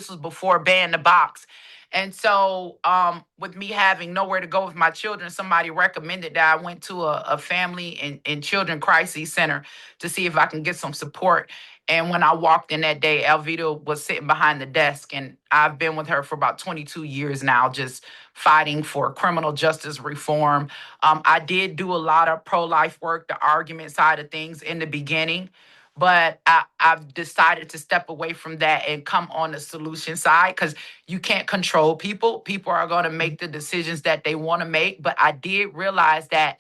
this was before ban the box. And so, with me having nowhere to go with my children, somebody recommended that I went to a family and children crisis center to see if I can get some support. And when I walked in that day, Alvita was sitting behind the desk, and I've been with her for about 22 years now, just fighting for criminal justice reform. I did do a lot of pro life work, the argument side of things in the beginning, but I've decided to step away from that and come on the solution side because you can't control people. People are going to make the decisions that they want to make. But I did realize that,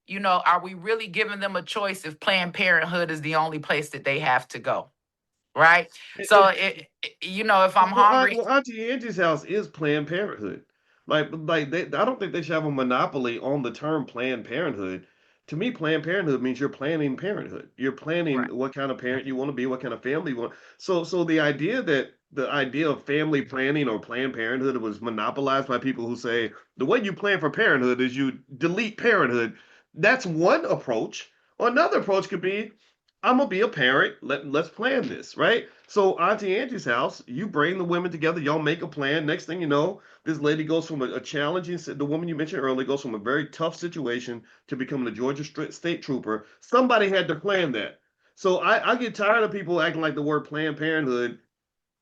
are we really giving them a choice if Planned Parenthood is the only place that they have to go? Right. So, And if I'm hungry, well, Auntie Angie's house is Planned Parenthood. I don't think they should have a monopoly on the term Planned Parenthood. To me, Planned Parenthood means you're planning parenthood. You're planning right, what kind of parent you want to be, what kind of family you want. So the idea of family planning or Planned Parenthood was monopolized by people who say the way you plan for parenthood is you delete parenthood. That's one approach. Or another approach could be I'm gonna be a parent. Let's plan this, right? So Auntie Angie's house, you bring the women together, y'all make a plan. Next thing you know, this lady goes from a challenging, the woman you mentioned earlier, goes from a very tough situation to becoming a Georgia state trooper. Somebody had to plan that. So I get tired of people acting like the word Planned Parenthood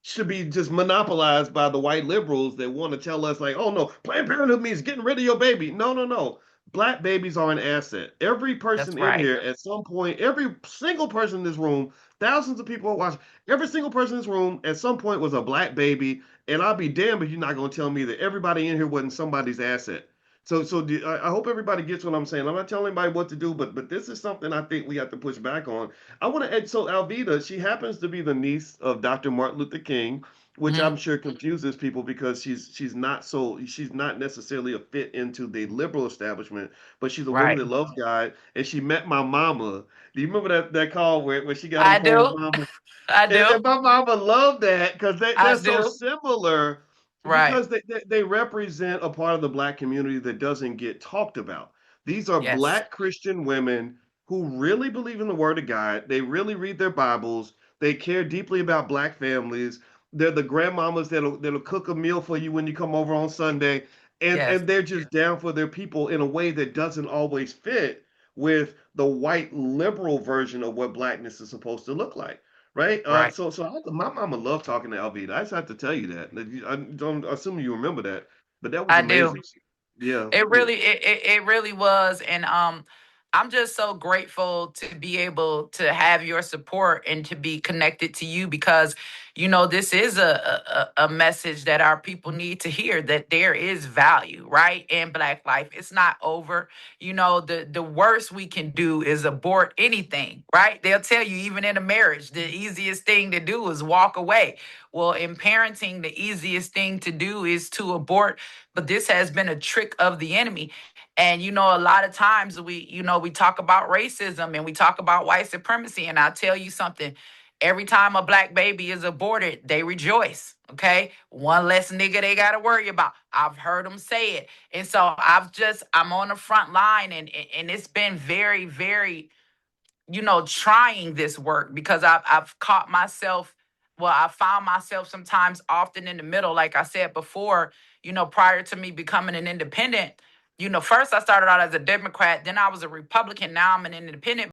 should be just monopolized by the white liberals that want to tell us like, oh no, Planned Parenthood means getting rid of your baby. No, no, no. Black babies are an asset. Every that's person in right. here at some point, every single person in this room, thousands of people are watching, every single person in this room at some point was a black baby. And I'll be damned if you're not going to tell me that everybody in here wasn't somebody's asset. I hope everybody gets what I'm saying. I'm not telling anybody what to do, but this is something I think we have to push back on. I want to add, so Alvita, she happens to be the niece of Dr. Martin Luther King, which I'm Mhm. sure confuses people because she's not necessarily a fit into the liberal establishment, but she's a woman Right. that loves God, and she met my mama. Do you remember that call where she got on I the phone with do. mama? I And, do. and my mama loved that because I they're so do. similar Right. because they represent a part of the black community that doesn't get talked about. These are Yes. black Christian women who really believe in the word of God. They really read their Bibles. They care deeply about black families. They're the grandmamas that'll cook a meal for you when you come over on Sunday. Yes. And they're just down for their people in a way that doesn't always fit with the white liberal version of what blackness is supposed to look like. Right. Right. My mama loved talking to Alvita. I just have to tell you that. I don't assume you remember that, but that was I do. amazing. Yeah. It Yeah. really it really was. And I'm just so grateful to be able to have your support and to be connected to you because this is a message that our people need to hear, that there is value, right, in black life. It's not over. The worst we can do is abort anything, right? They'll tell you, even in a marriage, the easiest thing to do is walk away. Well, in parenting, the easiest thing to do is to abort, but this has been a trick of the enemy. And a lot of times we talk about racism and we talk about white supremacy. And I'll tell you something. Every time a black baby is aborted, they rejoice. Okay. One less nigga they gotta worry about. I've heard them say it. And so I'm on the front line, and it's been very, very trying this work because I've caught myself. Well, I found myself sometimes often in the middle, like I said before, prior to me becoming an independent. First I started out as a Democrat, then I was a Republican, now I'm an independent.